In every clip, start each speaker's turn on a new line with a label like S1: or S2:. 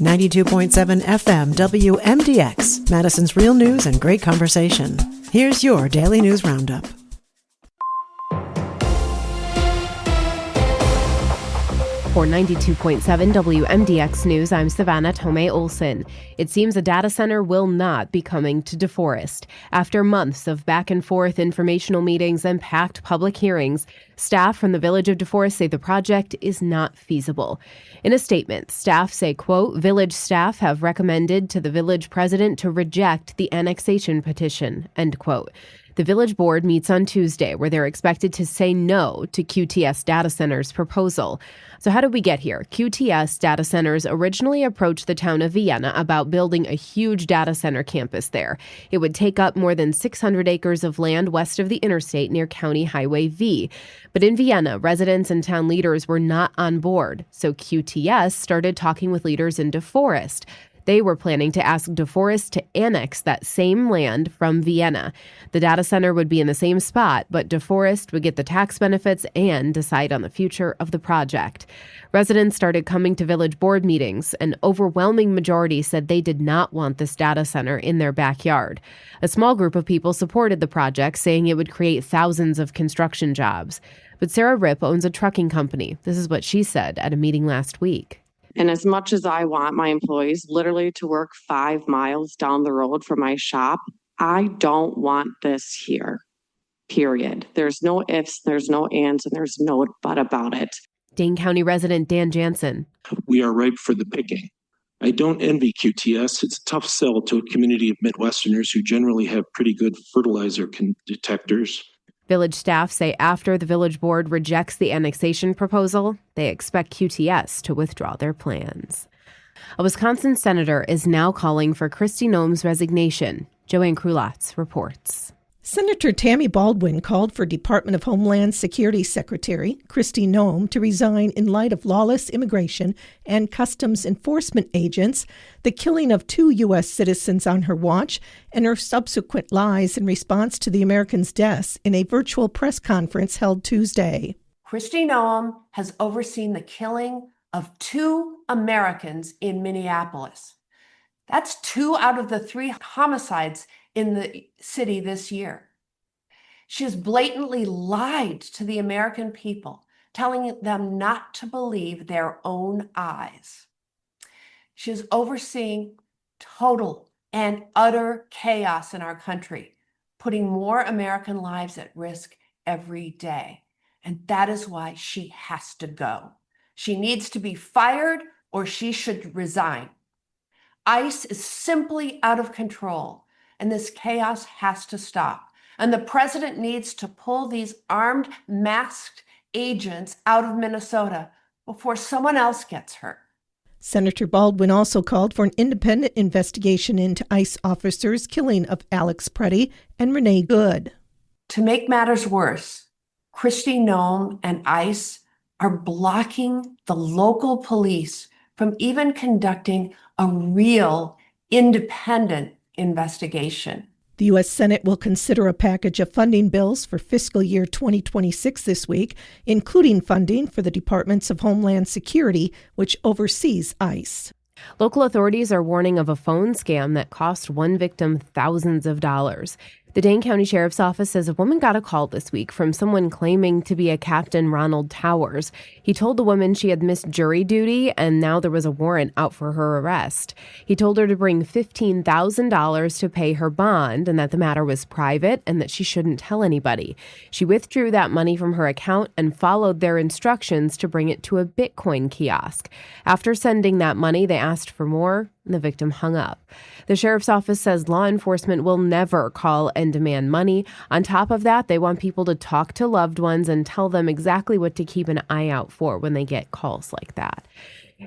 S1: 92.7 FM WMDX, Madison's real news and great conversation. Here's your Daily News Roundup.
S2: For 92.7 WMDX News, I'm Savannah Tomei Olson. It seems a data center will not be coming to DeForest. After months of back and forth informational meetings and packed public hearings, staff from the village of DeForest say the project is not feasible. In a statement, staff say, quote, village staff have recommended to the village president to reject the annexation petition, end quote. The village board meets on Tuesday, where they're expected to say no to QTS Data Center's proposal. So how did we get here? QTS Data Centers originally approached the town of Vienna about building a huge data center campus there. It would take up more than 600 acres of land west of the interstate near County Highway V. But in Vienna, residents and town leaders were not on board, so QTS started talking with leaders in DeForest. They were planning to ask DeForest to annex that same land from Vienna. The data center would be in the same spot, but DeForest would get the tax benefits and decide on the future of the project. Residents started coming to village board meetings. An overwhelming majority said they did not want this data center in their backyard. A small group of people supported the project, saying it would create thousands of construction jobs. But Sarah Ripp owns a trucking company. This is what she said at a meeting last week.
S3: And as much as I want my employees literally to work 5 miles down the road from my shop, I don't want this here, period. There's no ifs, there's no ands, and there's no but about it.
S2: Dane County resident Dan Jansen.
S4: We are ripe for the picking. I don't envy QTS. It's a tough sell to a community of Midwesterners who generally have pretty good fertilizer detectors.
S2: Village staff say after the village board rejects the annexation proposal, they expect QTS to withdraw their plans. A Wisconsin senator is now calling for Kristi Noem's resignation. Joanne Krulatz reports.
S5: Senator Tammy Baldwin called for Department of Homeland Security Secretary Kristi Noem to resign in light of lawless immigration and customs enforcement agents, the killing of 2 U.S. citizens on her watch, and her subsequent lies in response to the Americans' deaths in a virtual press conference held Tuesday.
S6: Kristi Noem has overseen the killing of 2 Americans in Minneapolis. That's 2 out of the 3 homicides in the city this year. She has blatantly lied to the American people, telling them not to believe their own eyes. She is overseeing total and utter chaos in our country, putting more American lives at risk every day. And that is why she has to go. She needs to be fired or she should resign. ICE is simply out of control. And this chaos has to stop. And the president needs to pull these armed, masked agents out of Minnesota before someone else gets hurt.
S5: Senator Baldwin also called for an independent investigation into ICE officers' killing of Alex Preddy and Renee Good.
S6: To make matters worse, Kristi Noem and ICE are blocking the local police from even conducting a real independent investigation.
S5: The U.S. Senate will consider a package of funding bills for fiscal year 2026 this week, including funding for the Departments of Homeland Security, which oversees ICE.
S2: Local authorities are warning of a phone scam that cost one victim thousands of dollars. The Dane County Sheriff's Office says a woman got a call this week from someone claiming to be a Captain Ronald Towers. He told the woman she had missed jury duty and now there was a warrant out for her arrest. He told her to bring $15,000 to pay her bond and that the matter was private and that she shouldn't tell anybody. She withdrew that money from her account and followed their instructions to bring it to a Bitcoin kiosk. After sending that money, they asked for more. The victim hung up. The sheriff's office says law enforcement will never call and demand money. On top of that, they want people to talk to loved ones and tell them exactly what to keep an eye out for when they get calls like that.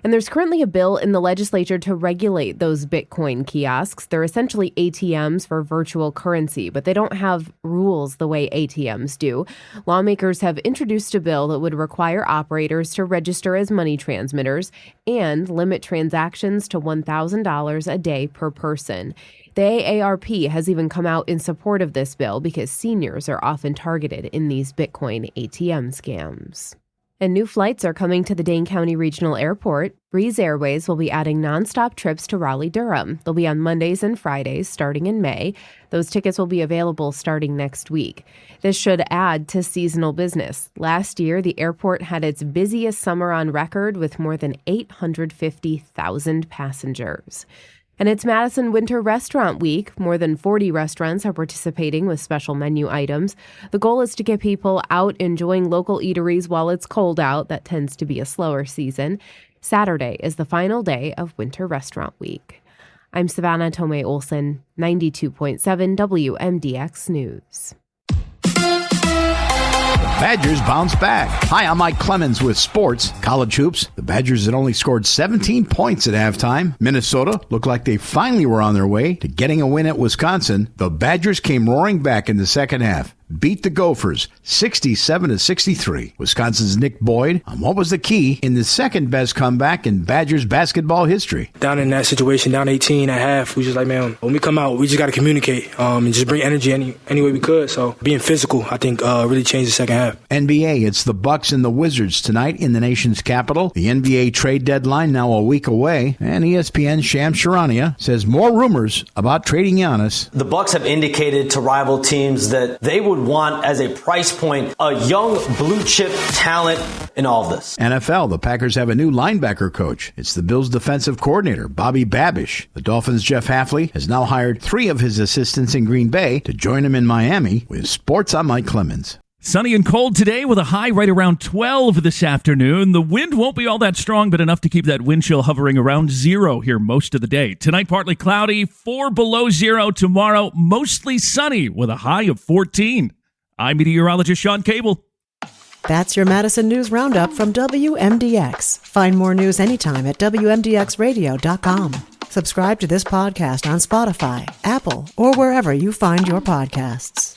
S2: And there's currently a bill in the legislature to regulate those Bitcoin kiosks. They're essentially ATMs for virtual currency, but they don't have rules the way ATMs do. Lawmakers have introduced a bill that would require operators to register as money transmitters and limit transactions to $1,000 a day per person. The AARP has even come out in support of this bill because seniors are often targeted in these Bitcoin ATM scams. And new flights are coming to the Dane County Regional Airport. Breeze Airways will be adding nonstop trips to Raleigh-Durham. They'll be on Mondays and Fridays starting in May. Those tickets will be available starting next week. This should add to seasonal business. Last year, the airport had its busiest summer on record with more than 850,000 passengers. And it's Madison Winter Restaurant Week. More than 40 restaurants are participating with special menu items. The goal is to get people out enjoying local eateries while it's cold out. That tends to be a slower season. Saturday is the final day of Winter Restaurant Week. I'm Savannah Tomei Olson, 92.7 WMDX News.
S7: Badgers bounce back. Hi, I'm Mike Clemens with sports. College hoops. The Badgers had only scored 17 points at halftime. Minnesota looked like they finally were on their way to getting a win at Wisconsin. The Badgers came roaring back in the second half. Beat the Gophers 67-63. Wisconsin's Nick Boyd on what was the key in the second best comeback in Badgers basketball history.
S8: Down in that situation, down 18 at half, we just like, man, when we come out, we just got to communicate and just bring energy any way we could. So being physical, I think, really changed the second half.
S7: NBA, it's the Bucks and the Wizards tonight in the nation's capital. The NBA trade deadline now a week away, and ESPN's Shams Charania says more rumors about trading Giannis.
S9: The Bucks have indicated to rival teams that they would want as a price point a young blue chip talent in all of this.
S7: NFL, the Packers have a new linebacker coach. It's the Bills' defensive coordinator, Bobby Babish. The Dolphins' Jeff Hafley has now hired 3 of his assistants in Green Bay to join him in Miami. With sports, I'm Mike Clemens.
S10: Sunny and cold today with a high right around 12 this afternoon. The wind won't be all that strong, but enough to keep that wind chill hovering around 0 here most of the day. Tonight, partly cloudy, 4 below 0. Tomorrow, mostly sunny with a high of 14. I'm meteorologist Sean Cable.
S1: That's your Madison News Roundup from WMDX. Find more news anytime at WMDXradio.com. Subscribe to this podcast on Spotify, Apple, or wherever you find your podcasts.